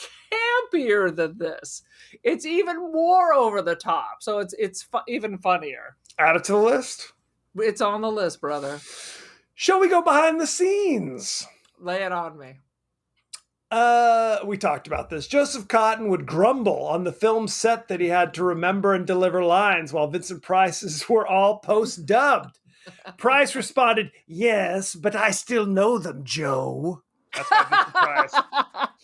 campier than this. It's even more over the top, so it's even funnier. Add it to the list. It's on the list, brother. Shall we go behind the scenes? Lay it on me. We talked about this. Joseph Cotton would grumble on the film set that he had to remember and deliver lines while Vincent Price's were all post-dubbed. Price responded, "Yes, but I still know them, Joe." That's by Vincent Price.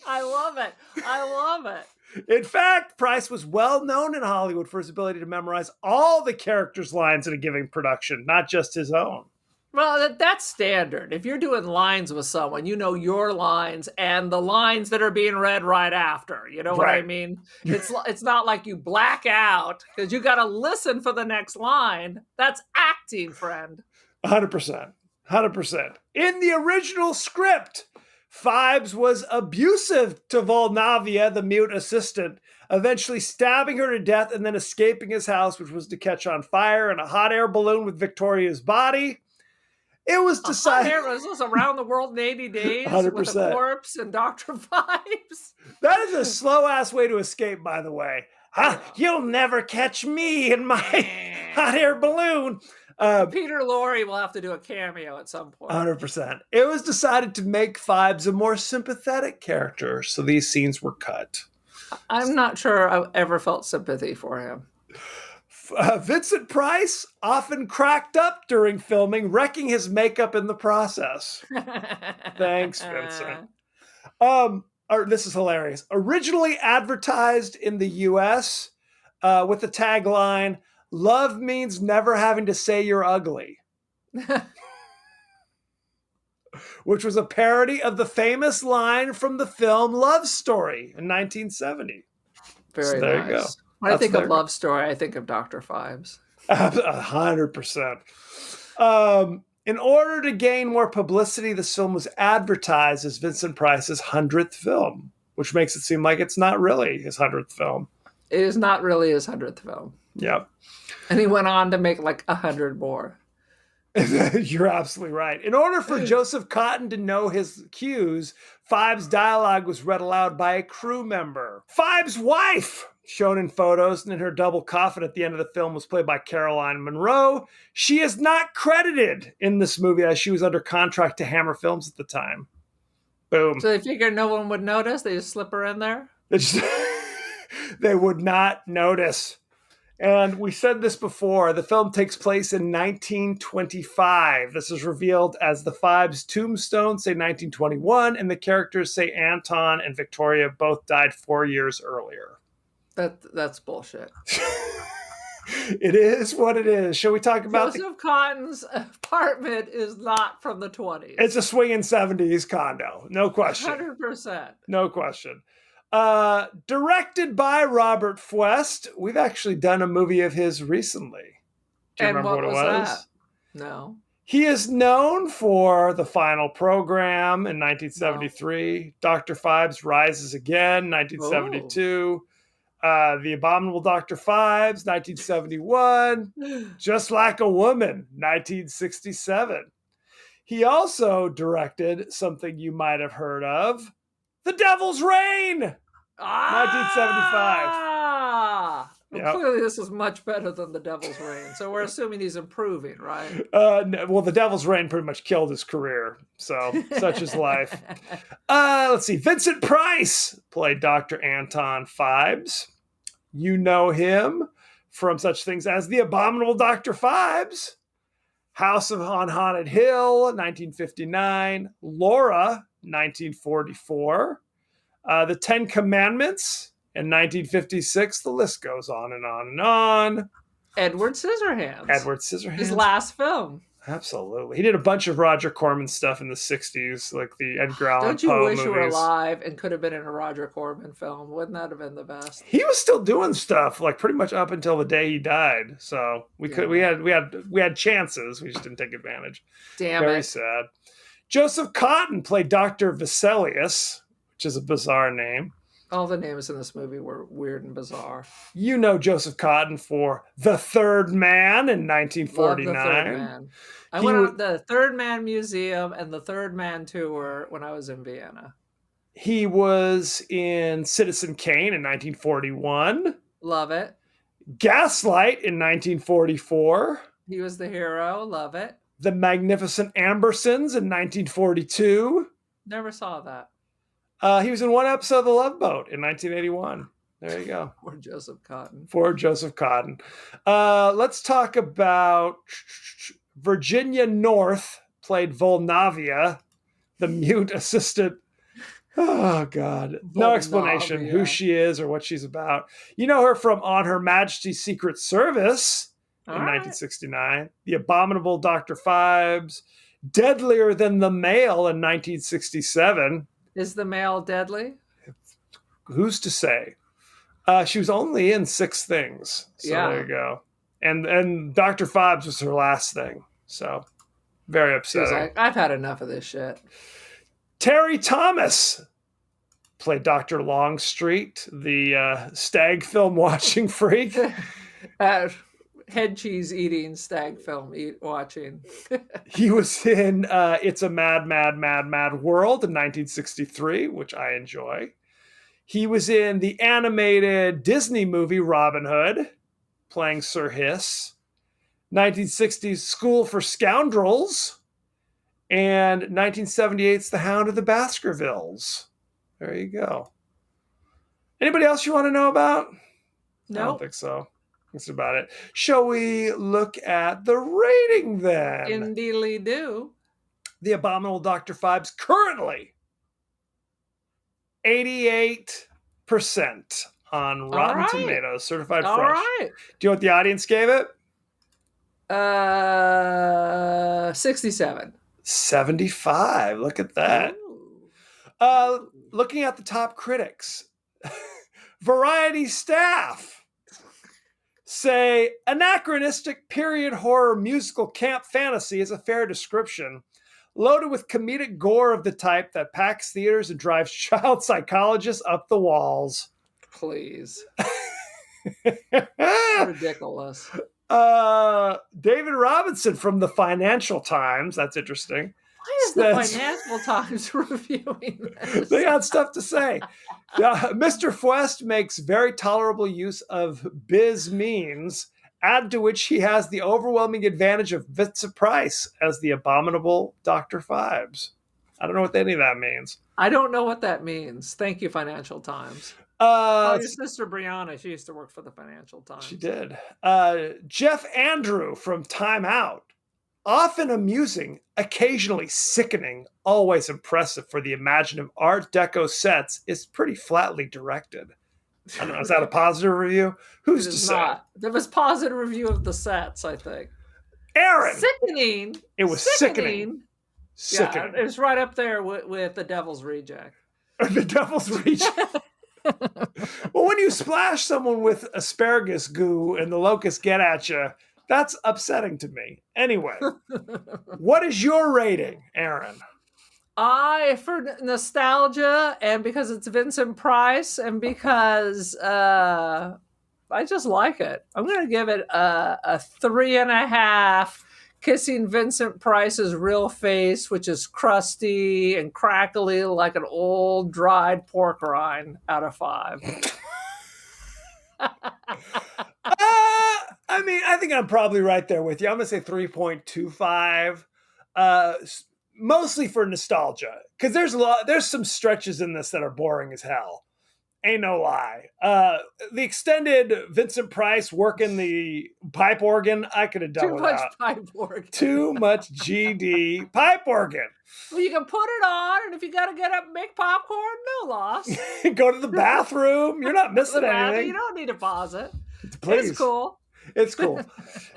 I love it. I love it. In fact, Price was well known in Hollywood for his ability to memorize all the characters' lines in a given production, not just his own. Well, that's standard. If you're doing lines with someone, you know your lines and the lines that are being read right after. You know what I Right. mean? It's not like you black out because you got to listen for the next line. That's acting, friend. 100%. 100%. In the original script, Phibes was abusive to Volnavia, the mute assistant, eventually stabbing her to death and then escaping his house, which was to catch on fire in a hot air balloon with Victoria's body. It was decided. There was this Around the World in 80 Days with 100%. a corpse and Dr. Phibes. That is a slow-ass way to escape, by the way. You'll never catch me in my hot air balloon. Peter Lorre will have to do a cameo at some point. 100%. It was decided to make Phibes a more sympathetic character, so these scenes were cut. I'm not sure I've ever felt sympathy for him. Vincent Price often cracked up during filming, wrecking his makeup in the process. Thanks, Vincent. This is hilarious. Originally advertised in the U.S., with the tagline, "Love means never having to say you're ugly," which was a parody of the famous line from the film Love Story in 1970. Very there nice. you go. When I think of Love Story, I think of Dr. Phibes. 100%. In order to gain more publicity, this film was advertised as Vincent Price's 100th film, which makes it seem like it's not really his 100th film. It is not really his 100th film. Yep. And he went on to make like 100 more. You're absolutely right. In order for Joseph Cotton to know his cues, Phibes' dialogue was read aloud by a crew member. Phibes' wife, shown in photos and in her double coffin at the end of the film, was played by Caroline Munro. She is not credited in this movie as she was under contract to Hammer Films at the time. Boom. So they figured no one would notice? They just slip her in there? They would not notice. And we said this before, the film takes place in 1925. This is revealed as the Phibes' tombstones say 1921, and the characters say Anton and Victoria both died 4 years earlier. That's bullshit. It is what it is. Shall we talk about Joseph Cotton's apartment is not from the 20s. It's a swinging 70s condo. No question. 100%. No question. Directed by Robert Fuest. We've actually done a movie of his recently. Do you remember what it was? That? No. He is known for The Final Program in 1973, no. Dr. Phibes Rises Again, 1972, The Abominable Dr. Phibes, 1971, Just Like a Woman, 1967. He also directed something you might have heard of, The Devil's Reign, 1975. Well, clearly this is much better than The Devil's Reign. So we're assuming he's improving, right? Well, The Devil's Reign pretty much killed his career. So such is life. Let's see. Vincent Price played Dr. Anton Phibes. You know him from such things as The Abominable Dr. Phibes, House on Haunted Hill, 1959, Laura, 1944, The Ten Commandments in 1956. The list goes on and on and on. Edward Scissorhands. His last film. Absolutely. He did a bunch of Roger Corman stuff in the 60s, like the Edgar Allan Poe movies. Don't you wish you were alive and could have been in a Roger Corman film? Wouldn't that have been the best? He was still doing stuff like pretty much up until the day he died. So we had chances. We just didn't take advantage. Damn Very it. sad. Joseph Cotton played Dr. Vesalius, which is a bizarre name. All the names in this movie were weird and bizarre. You know Joseph Cotton for The Third Man in 1949. Love The Third Man. I went on the Third Man Museum and the Third Man Tour when I was in Vienna. He was in Citizen Kane in 1941. Love it. Gaslight in 1944. He was the hero. Love it. The Magnificent Ambersons in 1942. Never saw that. He was in one episode of The Love Boat in 1981. There you go. For Joseph Cotton. Let's talk about Virginia North, played Volnavia, the mute assistant. Oh, God. No explanation who she is or what she's about. You know her from On Her Majesty's Secret Service in 1969. The Abominable Dr. Phibes. Deadlier Than the Male in 1967. Is the male deadly? Who's to say? She was only in 6 things. So there you go. And Dr. Phibes was her last thing. So very upsetting. Like, I've had enough of this shit. Terry Thomas played Dr. Longstreet, the stag film watching freak. Head cheese eating, stag film watching. He was in It's a Mad, Mad, Mad, Mad World in 1963, which I enjoy. He was in the animated Disney movie Robin Hood, playing Sir Hiss. 1960s School for Scoundrels. And 1978's The Hound of the Baskervilles. There you go. Anybody else you want to know about? No. I don't think so. That's about it. Shall we look at the rating then? Indeedly do. The Abominable Dr. Phibes currently 88% on Rotten right. Tomatoes, certified All fresh. right. Do you know what the audience gave it? 67. 75. Look at that. Looking at the top critics, Variety staff say anachronistic period horror musical camp fantasy is a fair description, loaded with comedic gore of the type that packs theaters and drives child psychologists up the walls. Please. Ridiculous. David Robinson from the Financial Times, that's interesting. Why is the Financial Times reviewing this? They got stuff to say. Mr. Fuest makes very tolerable use of biz means, add to which he has the overwhelming advantage of Vincent Price as the abominable Dr. Phibes. I don't know what any of that means. I don't know what that means. Thank you, Financial Times. Your sister Brianna, she used to work for the Financial Times. She did. Jeff Andrew from Time Out. Often amusing, occasionally sickening, always impressive for the imaginative Art Deco sets, is pretty flatly directed. I don't know, is that a positive review? Who's to say? Not. There was positive review of the sets, I think. Aaron! Sickening! It was sickening. Yeah, it's right up there with The Devil's Reject. The Devil's Reject? Well, when you splash someone with asparagus goo and the locusts get at you, that's upsetting to me. Anyway, what is your rating, Aaron? For nostalgia and because it's Vincent Price and because I just like it. I'm going to give it a 3.5, kissing Vincent Price's real face, which is crusty and crackly like an old dried pork rind, out of 5. I mean, I think I'm probably right there with you. I'm going to say 3.25, mostly for nostalgia, because there's some stretches in this that are boring as hell. Ain't no lie. The extended Vincent Price working the pipe organ, I could have done without. Too much pipe organ. Too much GD pipe organ. Well, you can put it on, and if you got to get up and make popcorn, no loss. Go to the bathroom. You're not missing anything. You don't need to pause it. Please. It's cool. It's cool.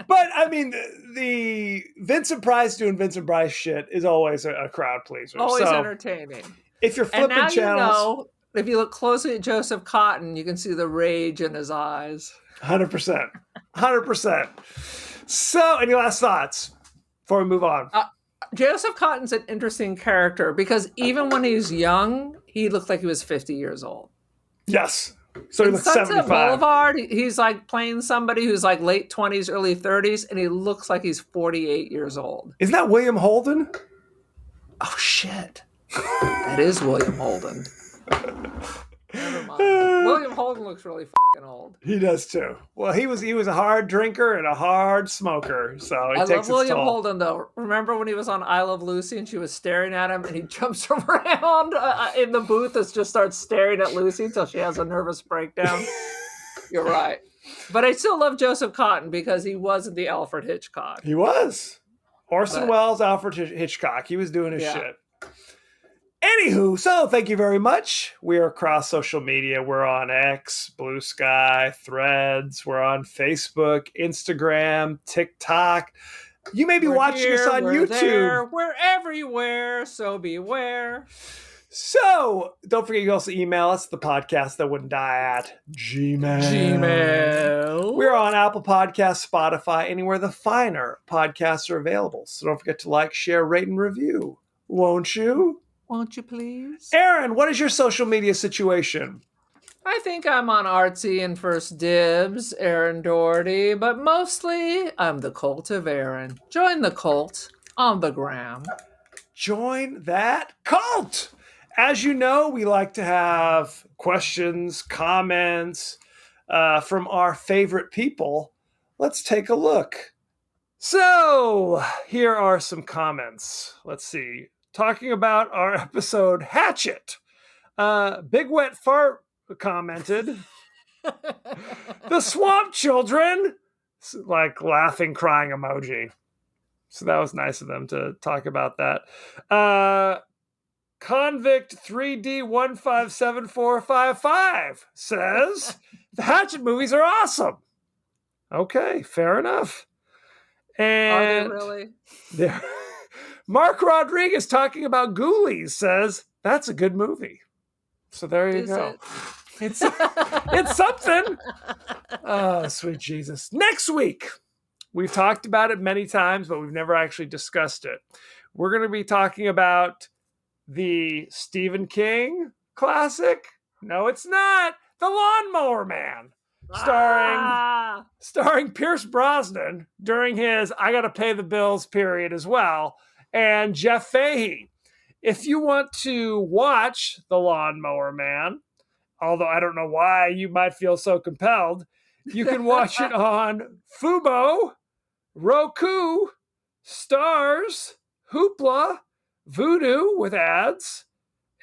But, I mean, the Vincent Price doing Vincent Price shit is always a crowd pleaser. Always entertaining. If you're flipping channels... You know, if you look closely at Joseph Cotton, you can see the rage in his eyes. 100%. 100%. So, any last thoughts before we move on? Joseph Cotton's an interesting character because even when he was young, he looked like he was 50 years old. Yes. So he looks Sunset 75. Boulevard, he's like playing somebody who's like late 20s, early 30s, and he looks like he's 48 years old. Isn't that William Holden? Oh, shit. That is William Holden. Never mind. William Holden looks really fucking old. He does too. Well, he was a hard drinker and a hard smoker, so I love William Holden though. Remember when he was on I Love Lucy and she was staring at him and he jumps around in the booth and just starts staring at Lucy until she has a nervous breakdown? You're right. But I still love Joseph Cotton because he wasn't the Alfred Hitchcock. He was. Orson Welles, Alfred Hitchcock. He was doing his shit. Anywho, so thank you very much. We're across social media. We're on X, Blue Sky, Threads. We're on Facebook, Instagram, TikTok. You may be watching us on YouTube. There, we're everywhere, so beware. So don't forget, you can also email us, the podcast that wouldn't die at Gmail. We're on Apple Podcasts, Spotify, anywhere the finer podcasts are available. So don't forget to like, share, rate, and review. Won't you? Won't you please? Aaron, what is your social media situation? I think I'm on Artsy and First Dibs, Aaron Doherty, but mostly I'm the cult of Aaron. Join the cult on the gram. Join that cult! As you know, we like to have questions, comments from our favorite people. Let's take a look. So, here are some comments. Let's see. Talking about our episode Hatchet. Big Wet Fart commented, the Swamp Children, like laughing, crying emoji. So that was nice of them to talk about that. Convict 3D157455 says the Hatchet movies are awesome. Okay, fair enough. And Are they really? there, Mark Rodriguez talking about Ghoulies says that's a good movie. So there you Is go. it? It's something. Oh, sweet Jesus. Next week, we've talked about it many times, but we've never actually discussed it. We're going to be talking about the Stephen King classic. No, it's not. The Lawnmower Man. Starring Pierce Brosnan during his I gotta pay the bills period as well, and Jeff Fahey. If you want to watch The Lawnmower Man, although I don't know why you might feel so compelled, you can watch it on Fubo, Roku, Stars, Hoopla, Vudu with ads,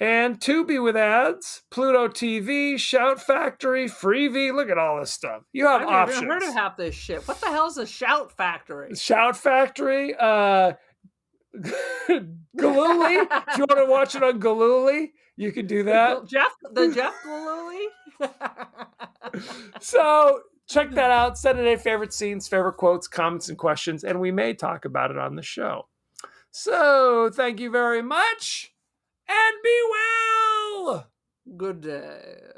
and Tubi with ads, Pluto TV, Shout Factory, Freevee. Look at all this stuff. You have options. I've never heard of half this shit. What the hell is a Shout Factory? Shout Factory, Galooly. If you want to watch it on Galooly, you can do that. Jeff Galooly? So check that out. Send in any favorite scenes, favorite quotes, comments, and questions, and we may talk about it on the show. So thank you very much, and be well. Good day.